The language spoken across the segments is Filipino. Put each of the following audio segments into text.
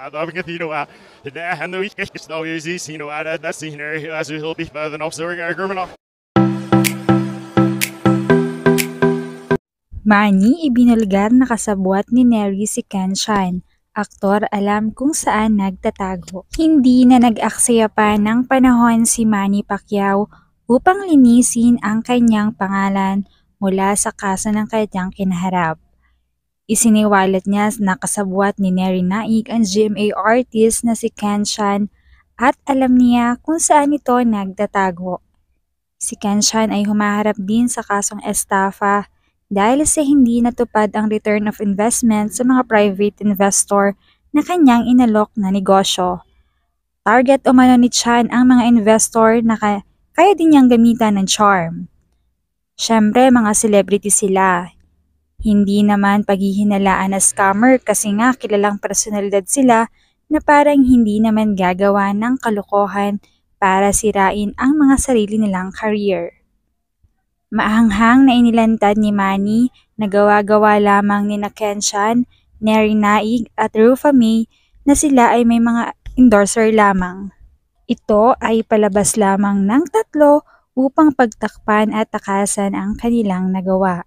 طبعا كثير ده هنو يكش دو يزي سينو على ده سينر as will be further off so we're Manny, ibinulgar na kasabwat ni Neri si Kenshan. Aktor alam kung saan nagtatago. Hindi na nag-aksaya pa ng panahon si Manny Pacquiao upang linisin ang kanyang pangalan mula sa kaso ng kanyang kinaharap. Isiniwalat niya na kasabwat ni Neri Naik ang GMA artist na si Kenshan at alam niya kung saan ito nagtatago. Si Kenshan ay humaharap din sa kasong estafa dahil sa hindi natupad ang return of investment sa mga private investor na kanyang inalok na negosyo. Target umano ni Chan ang mga investor na kaya din niyang gamitan ng charm. Syempre mga celebrity sila. Hindi naman paghihinalaan na scammer kasi nga kilalang personalidad sila na parang hindi naman gagawa ng kalokohan para sirain ang mga sarili nilang career. Maanghang na inilantad ni Manny na gawa-gawa lamang ni Kenshan, Neri Naig at Rufa May na sila ay may mga endorser lamang. Ito ay palabas lamang ng tatlo upang pagtakpan at takasan ang kanilang nagawa.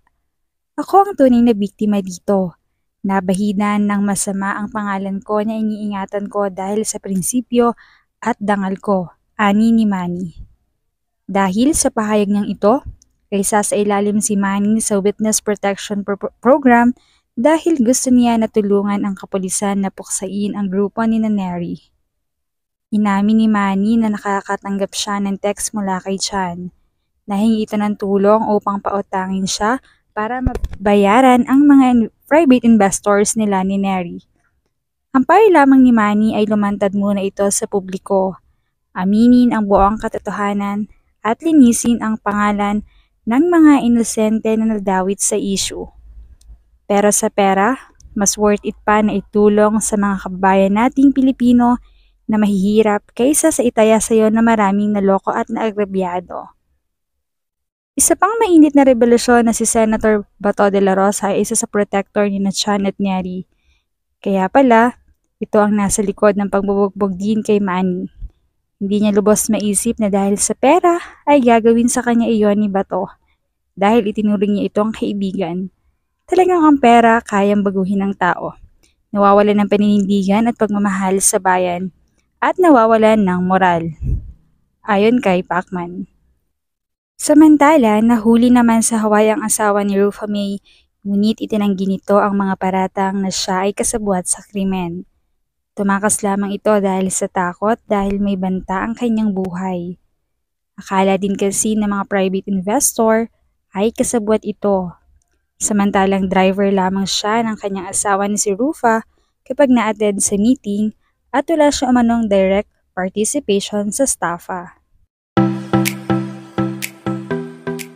Ako ang tunay na biktima dito. Nabahidan ng masama ang pangalan ko na iniingatan ko dahil sa prinsipyo at dangal ko, ani ni Manny. Dahil sa pahayag niyang ito, kaysa sa ilalim si Manny sa Witness Protection Program dahil gusto niya na tulungan ang kapulisan na puksain ang grupo ni Neri. Inamin ni Manny na nakakatanggap siya ng text mula kay Chan. Nahingi ito ng tulong upang pautangin siya para mabayaran ang mga private investors nila ni Neri. Ang payo lamang ni Manny ay lumantad muna ito sa publiko. Aminin ang buong katotohanan at linisin ang pangalan ng mga inosente na nadawit sa issue. Pero sa pera, mas worth it pa na itulong sa mga kababayan nating Pilipino na mahihirap kaysa sa itaya sa iyo na maraming naloko at naagrabyado. Isa pang mainit na revelasyon na si Senator Bato de la Rosa ay isa sa protector ni Chan at Neri. Kaya pala, ito ang nasa likod ng pagbubugbog din kay Manny. Hindi niya lubos maisip na dahil sa pera ay gagawin sa kanya iyon ni Bato. Dahil itinuring niya itong kaibigan. Talagang ang pera kayang baguhin ng tao. Nawawalan ng paninindigan at pagmamahal sa bayan. At nawawalan ng moral. Ayon kay Pacman. Samantala, nahuli naman sa Hawaii ang asawa ni Rufa May, ngunit itinanggi nito ang mga paratang na siya ay kasabwat sa krimen. Tumakas lamang ito dahil sa takot dahil may banta ang kanyang buhay. Akala din kasi ng mga private investor ay kasabwat ito. Samantalang driver lamang siya ng kanyang asawa ni si Rufa kapag na-attend sa meeting at wala siya umanong direct participation sa staffa.